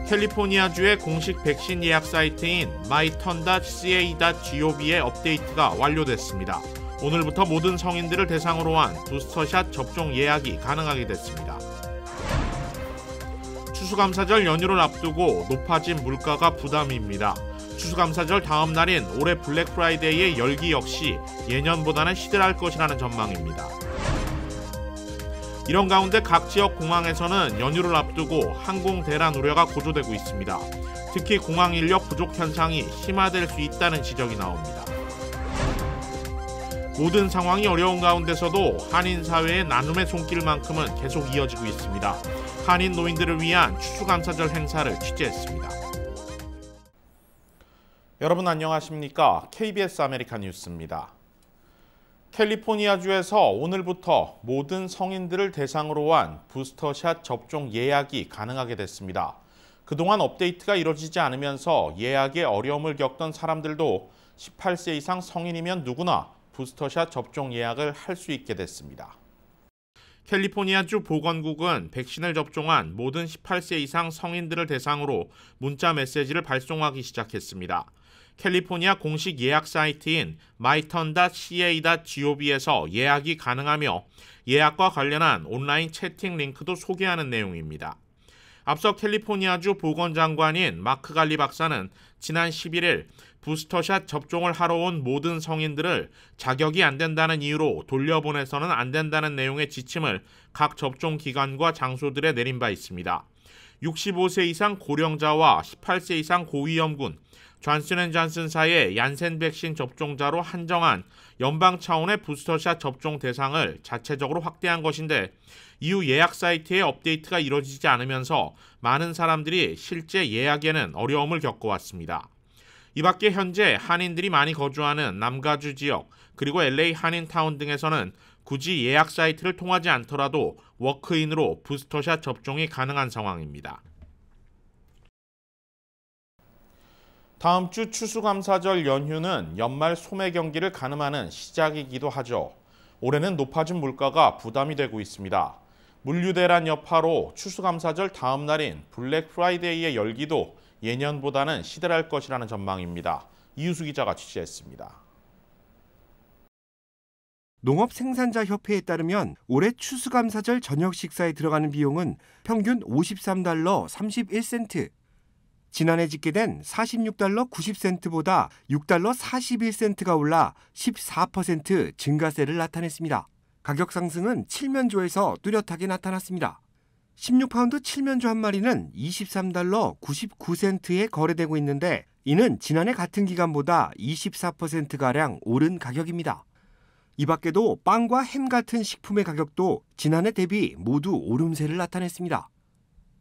캘리포니아주의 공식 백신 예약 사이트인 myturn.ca.gov의 업데이트가 완료됐습니다. 오늘부터 모든 성인들을 대상으로 한 부스터샷 접종 예약이 가능하게 됐습니다. 추수감사절 연휴를 앞두고 높아진 물가가 부담입니다. 추수감사절 다음 날인 올해 블랙 프라이데이의 열기 역시 예년보다는 시들할 것이라는 전망입니다. 이런 가운데 각 지역 공항에서는 연휴를 앞두고 항공 대란 우려가 고조되고 있습니다. 특히 공항 인력 부족 현상이 심화될 수 있다는 지적이 나옵니다. 모든 상황이 어려운 가운데서도 한인 사회의 나눔의 손길만큼은 계속 이어지고 있습니다. 한인 노인들을 위한 추수감사절 행사를 취재했습니다. 여러분 안녕하십니까? KBS 아메리카 뉴스입니다. 캘리포니아주에서 오늘부터 모든 성인들을 대상으로 한 부스터샷 접종 예약이 가능하게 됐습니다. 그동안 업데이트가 이뤄지지 않으면서 예약에 어려움을 겪던 사람들도 18세 이상 성인이면 누구나 부스터샷 접종 예약을 할 수 있게 됐습니다. 캘리포니아주 보건국은 백신을 접종한 모든 18세 이상 성인들을 대상으로 문자 메시지를 발송하기 시작했습니다. 캘리포니아 공식 예약 사이트인 myturn.ca.gov에서 예약이 가능하며 예약과 관련한 온라인 채팅 링크도 소개하는 내용입니다. 앞서 캘리포니아주 보건장관인 마크 갈리 박사는 지난 11일 부스터샷 접종을 하러 온 모든 성인들을 자격이 안 된다는 이유로 돌려보내서는 안 된다는 내용의 지침을 각 접종 기관과 장소들에 내린 바 있습니다. 65세 이상 고령자와 18세 이상 고위험군, 존슨앤존슨사의 얀센 백신 접종자로 한정한 연방 차원의 부스터샷 접종 대상을 자체적으로 확대한 것인데 이후 예약 사이트의 업데이트가 이뤄지지 않으면서 많은 사람들이 실제 예약에는 어려움을 겪어왔습니다. 이 밖에 현재 한인들이 많이 거주하는 남가주 지역 그리고 LA 한인타운 등에서는 굳이 예약 사이트를 통하지 않더라도 워크인으로 부스터샷 접종이 가능한 상황입니다. 다음 주 추수감사절 연휴는 연말 소매 경기를 가늠하는 시작이기도 하죠. 올해는 높아진 물가가 부담이 되고 있습니다. 물류대란 여파로 추수감사절 다음 날인 블랙 프라이데이의 열기도 예년보다는 시들할 것이라는 전망입니다. 이유수 기자가 취재했습니다. 농업생산자협회에 따르면 올해 추수감사절 저녁 식사에 들어가는 비용은 평균 $53 31센트. 지난해 집계된 $46 90센트보다 $6 41센트가 올라 14% 증가세를 나타냈습니다. 가격 상승은 칠면조에서 뚜렷하게 나타났습니다. 16파운드 칠면조 한 마리는 $23 99센트에 거래되고 있는데 이는 지난해 같은 기간보다 24%가량 오른 가격입니다. 이 밖에도 빵과 햄 같은 식품의 가격도 지난해 대비 모두 오름세를 나타냈습니다.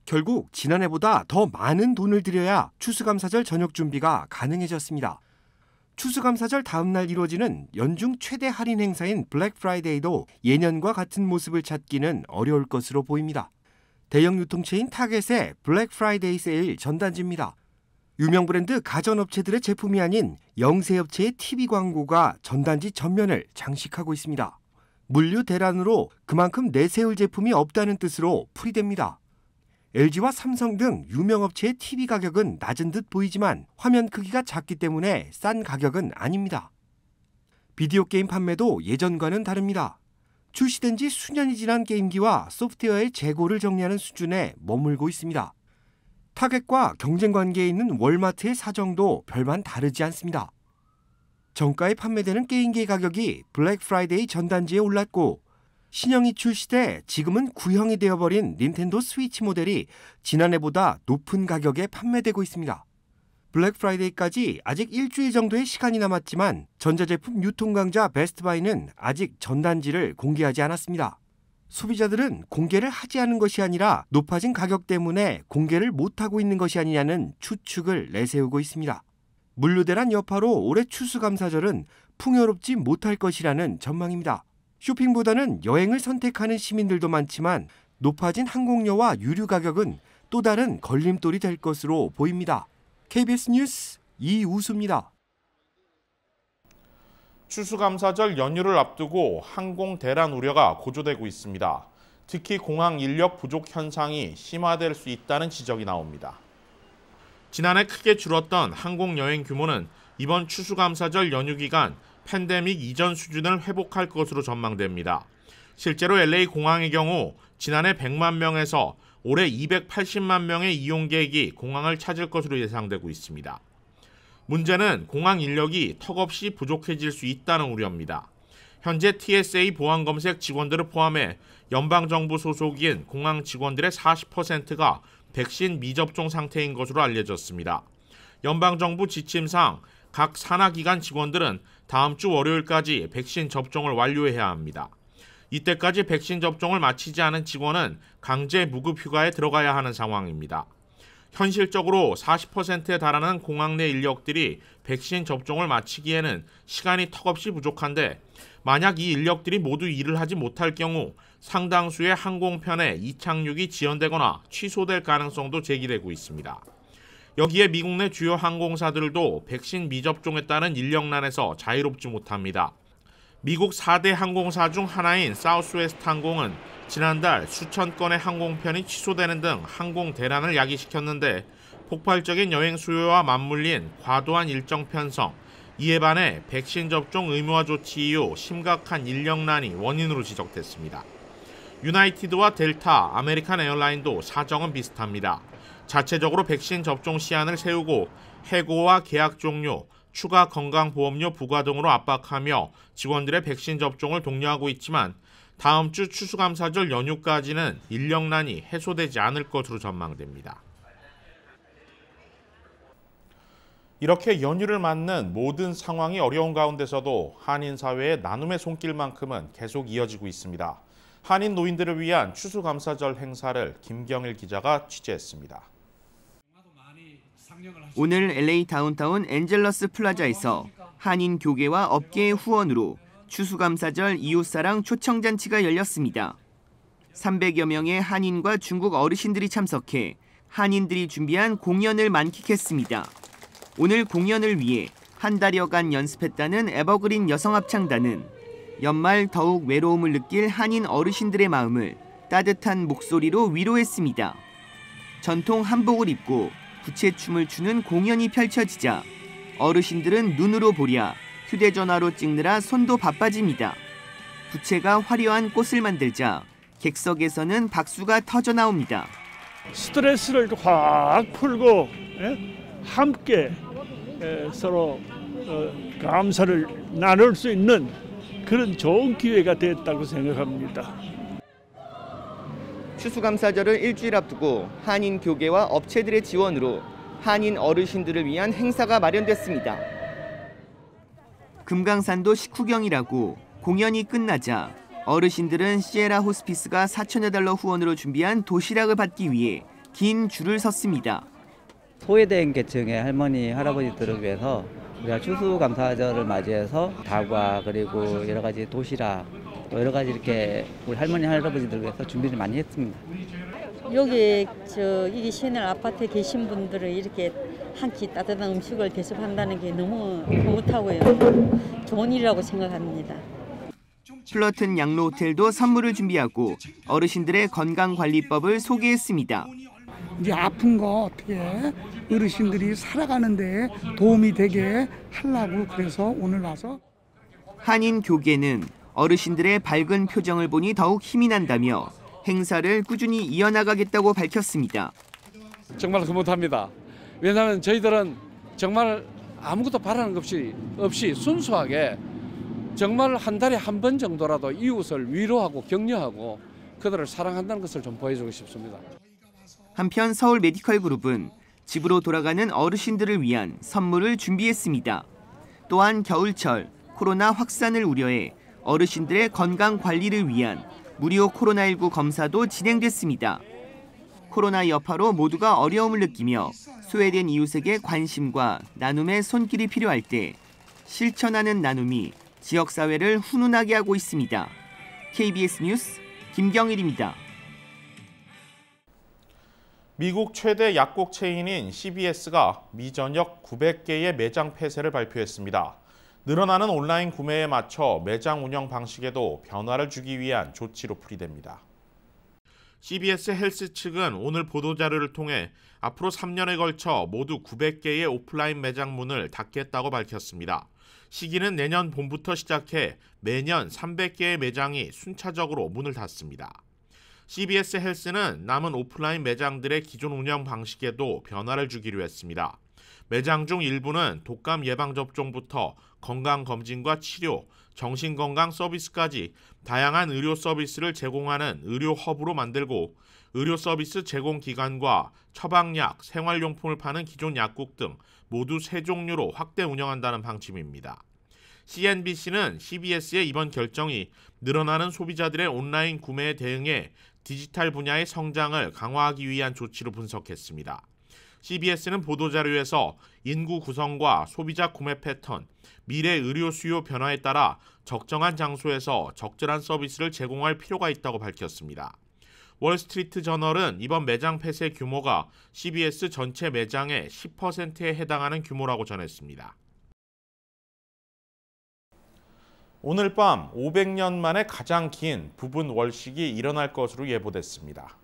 결국 지난해보다 더 많은 돈을 들여야 추수감사절 저녁 준비가 가능해졌습니다. 추수감사절 다음 날 이루어지는 연중 최대 할인 행사인 블랙 프라이데이도 예년과 같은 모습을 찾기는 어려울 것으로 보입니다. 대형 유통체인 타겟의 블랙 프라이데이 세일 전단지입니다. 유명 브랜드 가전업체들의 제품이 아닌 영세업체의 TV 광고가 전단지 전면을 장식하고 있습니다. 물류 대란으로 그만큼 내세울 제품이 없다는 뜻으로 풀이됩니다. LG와 삼성 등 유명 업체의 TV 가격은 낮은 듯 보이지만 화면 크기가 작기 때문에 싼 가격은 아닙니다. 비디오 게임 판매도 예전과는 다릅니다. 출시된 지 수년이 지난 게임기와 소프트웨어의 재고를 정리하는 수준에 머물고 있습니다. 타겟과 경쟁 관계에 있는 월마트의 사정도 별반 다르지 않습니다. 정가에 판매되는 게임기의 가격이 블랙 프라이데이 전단지에 올랐고 신형이 출시돼 지금은 구형이 되어버린 닌텐도 스위치 모델이 지난해보다 높은 가격에 판매되고 있습니다. 블랙 프라이데이까지 아직 일주일 정도의 시간이 남았지만 전자제품 유통강자 베스트바이는 아직 전단지를 공개하지 않았습니다. 소비자들은 공개를 하지 않은 것이 아니라 높아진 가격 때문에 공개를 못하고 있는 것이 아니냐는 추측을 내세우고 있습니다. 물류대란 여파로 올해 추수감사절은 풍요롭지 못할 것이라는 전망입니다. 쇼핑보다는 여행을 선택하는 시민들도 많지만 높아진 항공료와 유류 가격은 또 다른 걸림돌이 될 것으로 보입니다. KBS 뉴스 이우수입니다. 추수감사절 연휴를 앞두고 항공 대란 우려가 고조되고 있습니다. 특히 공항 인력 부족 현상이 심화될 수 있다는 지적이 나옵니다. 지난해 크게 줄었던 항공 여행 규모는 이번 추수감사절 연휴 기간 팬데믹 이전 수준을 회복할 것으로 전망됩니다. 실제로 LA 공항의 경우 지난해 100만 명에서 올해 280만 명의 이용객이 공항을 찾을 것으로 예상되고 있습니다. 문제는 공항 인력이 턱없이 부족해질 수 있다는 우려입니다. 현재 TSA 보안검색 직원들을 포함해 연방정부 소속인 공항 직원들의 40%가 백신 미접종 상태인 것으로 알려졌습니다. 연방정부 지침상 각 산하기관 직원들은 다음 주 월요일까지 백신 접종을 완료해야 합니다. 이때까지 백신 접종을 마치지 않은 직원은 강제 무급 휴가에 들어가야 하는 상황입니다. 현실적으로 40%에 달하는 공항 내 인력들이 백신 접종을 마치기에는 시간이 턱없이 부족한데 만약 이 인력들이 모두 일을 하지 못할 경우 상당수의 항공편의 이착륙이 지연되거나 취소될 가능성도 제기되고 있습니다. 여기에 미국 내 주요 항공사들도 백신 미접종에 따른 인력난에서 자유롭지 못합니다. 미국 4대 항공사 중 하나인 사우스웨스트 항공은 지난달 수천 건의 항공편이 취소되는 등 항공 대란을 야기시켰는데 폭발적인 여행 수요와 맞물린 과도한 일정 편성, 이에 반해 백신 접종 의무화 조치 이후 심각한 인력난이 원인으로 지적됐습니다. 유나이티드와 델타, 아메리칸 에어라인도 사정은 비슷합니다. 자체적으로 백신 접종 시한을 세우고 해고와 계약 종료, 추가 건강보험료 부과 등으로 압박하며 직원들의 백신 접종을 독려하고 있지만 다음 주 추수감사절 연휴까지는 인력난이 해소되지 않을 것으로 전망됩니다. 이렇게 연휴를 맞는 모든 상황이 어려운 가운데서도 한인 사회의 나눔의 손길만큼은 계속 이어지고 있습니다. 한인 노인들을 위한 추수감사절 행사를 김경일 기자가 취재했습니다. 오늘 LA 다운타운 엔젤러스 플라자에서 한인 교계와 업계의 후원으로 추수감사절 이웃사랑 초청잔치가 열렸습니다. 300여 명의 한인과 중국 어르신들이 참석해 한인들이 준비한 공연을 만끽했습니다. 오늘 공연을 위해 한 달여간 연습했다는 에버그린 여성합창단은 연말 더욱 외로움을 느낄 한인 어르신들의 마음을 따뜻한 목소리로 위로했습니다. 전통 한복을 입고 부채춤을 추는 공연이 펼쳐지자 어르신들은 눈으로 보랴 휴대전화로 찍느라 손도 바빠집니다. 부채가 화려한 꽃을 만들자 객석에서는 박수가 터져 나옵니다. 스트레스를 확 풀고 함께 서로 감사를 나눌 수 있는 그런 좋은 기회가 됐다고 생각합니다. 추수감사절을 일주일 앞두고 한인 교계와 업체들의 지원으로 한인 어르신들을 위한 행사가 마련됐습니다. 금강산도 식후경이라고 공연이 끝나자 어르신들은 시에라 호스피스가 4천여 달러 후원으로 준비한 도시락을 받기 위해 긴 줄을 섰습니다. 소외된 계층의 할머니, 할아버지들을 위해서 우리가 추수감사절을 맞이해서 다과 그리고 여러 가지 도시락 또 여러 가지 이렇게 우리 할머니, 할아버지들을 위해서 준비를 많이 했습니다. 여기 이 시내를 아파트에 계신 분들을 이렇게 한 끼 따뜻한 음식을 대접한다는 게 너무 뿌듯하고요. 좋은 일이라고 생각합니다. 플러튼 양로 호텔도 선물을 준비하고 어르신들의 건강관리법을 소개했습니다. 이제 아픈 거 어떻게 어르신들이 살아가는데 도움이 되게 하려고 그래서 오늘 와서. 한인 교계는 어르신들의 밝은 표정을 보니 더욱 힘이 난다며 행사를 꾸준히 이어나가겠다고 밝혔습니다. 정말 흐뭇합니다. 왜냐하면 저희들은 정말 아무것도 바라는 것이 없이 순수하게 정말 한 달에 한 번 정도라도 이웃을 위로하고 격려하고 그들을 사랑한다는 것을 좀 보여주고 싶습니다. 한편 서울 메디컬 그룹은 집으로 돌아가는 어르신들을 위한 선물을 준비했습니다. 또한 겨울철 코로나 확산을 우려해 어르신들의 건강 관리를 위한 무료 코로나19 검사도 진행됐습니다. 코로나 여파로 모두가 어려움을 느끼며 소외된 이웃에게 관심과 나눔의 손길이 필요할 때 실천하는 나눔이 지역사회를 훈훈하게 하고 있습니다. KBS 뉴스 김경일입니다. 미국 최대 약국 체인인 CVS가 미전역 900개의 매장 폐쇄를 발표했습니다. 늘어나는 온라인 구매에 맞춰 매장 운영 방식에도 변화를 주기 위한 조치로 풀이됩니다. CBS 헬스 측은 오늘 보도자료를 통해 앞으로 3년에 걸쳐 모두 900개의 오프라인 매장 문을 닫겠다고 밝혔습니다. 시기는 내년 봄부터 시작해 매년 300개의 매장이 순차적으로 문을 닫습니다. CBS 헬스는 남은 오프라인 매장들의 기존 운영 방식에도 변화를 주기로 했습니다. 매장 중 일부는 독감 예방접종부터 건강검진과 치료, 정신건강 서비스까지 다양한 의료 서비스를 제공하는 의료 허브로 만들고 의료 서비스 제공 기관과 처방약, 생활용품을 파는 기존 약국 등 모두 3종류로 확대 운영한다는 방침입니다. CNBC는 CBS의 이번 결정이 늘어나는 소비자들의 온라인 구매에 대응해 디지털 분야의 성장을 강화하기 위한 조치로 분석했습니다. CBS는 보도자료에서 인구 구성과 소비자 구매 패턴, 미래 의료 수요 변화에 따라 적정한 장소에서 적절한 서비스를 제공할 필요가 있다고 밝혔습니다. 월스트리트 저널은 이번 매장 폐쇄 규모가 CBS 전체 매장의 10%에 해당하는 규모라고 전했습니다. 오늘 밤 500년 만에 가장 긴 부분 월식이 일어날 것으로 예보됐습니다.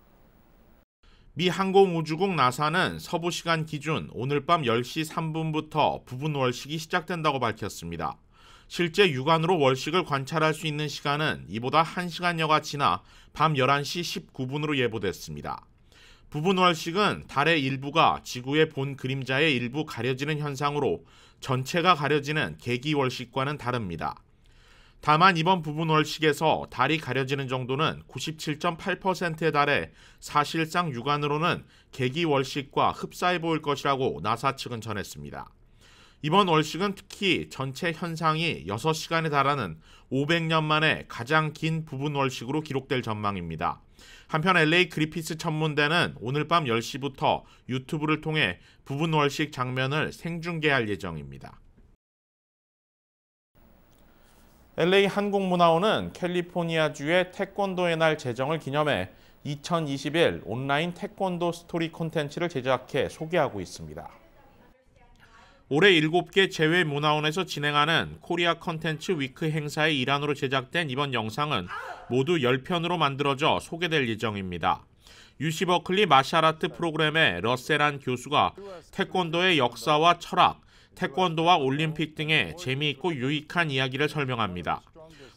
미 항공우주국 나사는 서부 시간 기준 오늘 밤 10시 3분부터 부분 월식이 시작된다고 밝혔습니다. 실제 육안으로 월식을 관찰할 수 있는 시간은 이보다 1시간여가 지나 밤 11시 19분으로 예보됐습니다. 부분 월식은 달의 일부가 지구의 본 그림자의 일부 가려지는 현상으로 전체가 가려지는 개기 월식과는 다릅니다. 다만 이번 부분 월식에서 달이 가려지는 정도는 97.8%에 달해 사실상 육안으로는 개기 월식과 흡사해 보일 것이라고 나사 측은 전했습니다. 이번 월식은 특히 전체 현상이 6시간에 달하는 500년 만에 가장 긴 부분 월식으로 기록될 전망입니다. 한편 LA 그리피스 천문대는 오늘 밤 10시부터 유튜브를 통해 부분 월식 장면을 생중계할 예정입니다. LA 한국문화원은 캘리포니아주의 태권도의 날 제정을 기념해 2021 온라인 태권도 스토리 콘텐츠를 제작해 소개하고 있습니다. 올해 7개 제외 문화원에서 진행하는 코리아 컨텐츠 위크 행사의 일환으로 제작된 이번 영상은 모두 10편으로 만들어져 소개될 예정입니다. UC 버클리 마샬아트 프로그램의 러셀한 교수가 태권도의 역사와 철학, 태권도와 올림픽 등의 재미있고 유익한 이야기를 설명합니다.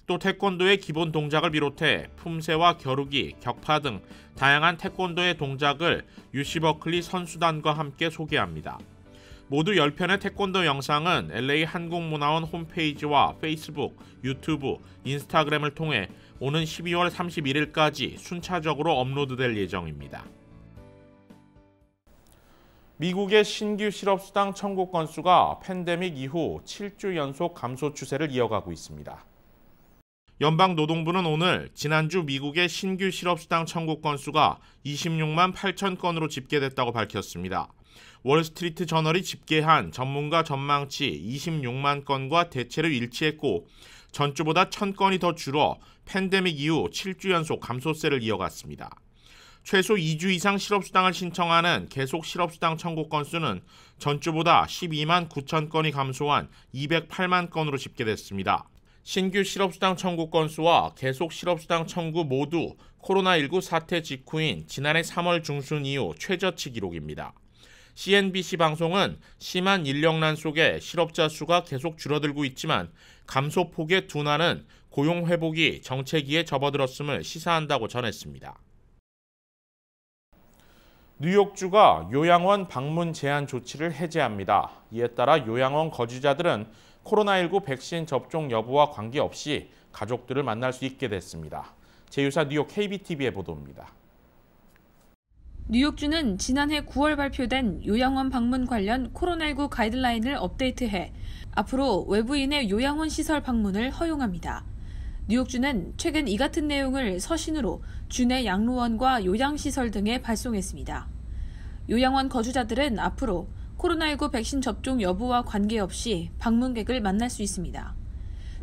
또 태권도의 기본 동작을 비롯해 품새와 겨루기, 격파 등 다양한 태권도의 동작을 UC 버클리 선수단과 함께 소개합니다. 모두 10편의 태권도 영상은 LA 한국문화원 홈페이지와 페이스북, 유튜브, 인스타그램을 통해 오는 12월 31일까지 순차적으로 업로드될 예정입니다. 미국의 신규 실업수당 청구 건수가 팬데믹 이후 7주 연속 감소 추세를 이어가고 있습니다. 연방노동부는 오늘 지난주 미국의 신규 실업수당 청구 건수가 26만 8천 건으로 집계됐다고 밝혔습니다. 월스트리트 저널이 집계한 전문가 전망치 26만 건과 대체로 일치했고 전주보다 1,000건이 더 줄어 팬데믹 이후 7주 연속 감소세를 이어갔습니다. 최소 2주 이상 실업수당을 신청하는 계속 실업수당 청구 건수는 전주보다 12만 9천 건이 감소한 208만 건으로 집계됐습니다. 신규 실업수당 청구 건수와 계속 실업수당 청구 모두 코로나19 사태 직후인 지난해 3월 중순 이후 최저치 기록입니다. CNBC 방송은 심한 인력난 속에 실업자 수가 계속 줄어들고 있지만 감소폭의 둔화는 고용 회복이 정체기에 접어들었음을 시사한다고 전했습니다. 뉴욕주가 요양원 방문 제한 조치를 해제합니다. 이에 따라 요양원 거주자들은 코로나19 백신 접종 여부와 관계없이 가족들을 만날 수 있게 됐습니다. 제휴사 뉴욕 KBTV의 보도입니다. 뉴욕주는 지난해 9월 발표된 요양원 방문 관련 코로나19 가이드라인을 업데이트해 앞으로 외부인의 요양원 시설 방문을 허용합니다. 뉴욕주는 최근 이 같은 내용을 서신으로 주내 양로원과 요양시설 등에 발송했습니다. 요양원 거주자들은 앞으로 코로나19 백신 접종 여부와 관계없이 방문객을 만날 수 있습니다.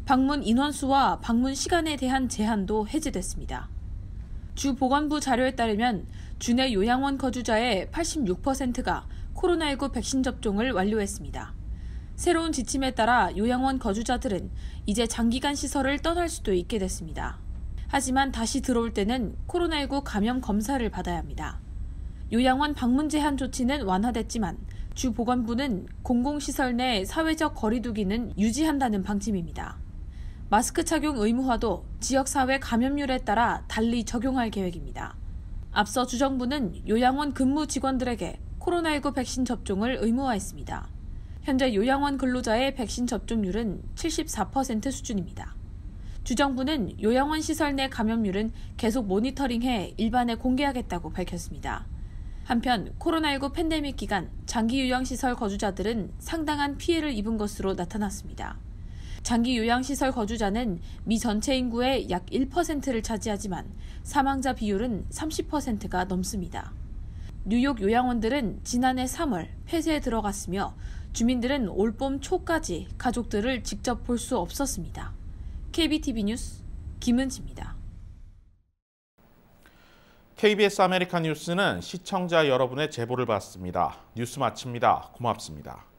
방문 인원수와 방문 시간에 대한 제한도 해제됐습니다. 주 보건부 자료에 따르면 주내 요양원 거주자의 86%가 코로나19 백신 접종을 완료했습니다. 새로운 지침에 따라 요양원 거주자들은 이제 장기간 시설을 떠날 수도 있게 됐습니다. 하지만 다시 들어올 때는 코로나19 감염 검사를 받아야 합니다. 요양원 방문 제한 조치는 완화됐지만 주 보건부는 공공시설 내 사회적 거리 두기는 유지한다는 방침입니다. 마스크 착용 의무화도 지역사회 감염률에 따라 달리 적용할 계획입니다. 앞서 주정부는 요양원 근무 직원들에게 코로나19 백신 접종을 의무화했습니다. 현재 요양원 근로자의 백신 접종률은 74% 수준입니다. 주정부는 요양원 시설 내 감염률은 계속 모니터링해 일반에 공개하겠다고 밝혔습니다. 한편 코로나19 팬데믹 기간 장기 요양시설 거주자들은 상당한 피해를 입은 것으로 나타났습니다. 장기 요양시설 거주자는 미 전체 인구의 약 1%를 차지하지만 사망자 비율은 30%가 넘습니다. 뉴욕 요양원들은 지난해 3월 폐쇄에 들어갔으며 주민들은 올봄 초까지 가족들을 직접 볼 수 없었습니다. KBTV 뉴스 김은지입니다. KBS 아메리칸 뉴스는 시청자 여러분의 제보를 받습니다. 뉴스 마칩니다. 고맙습니다.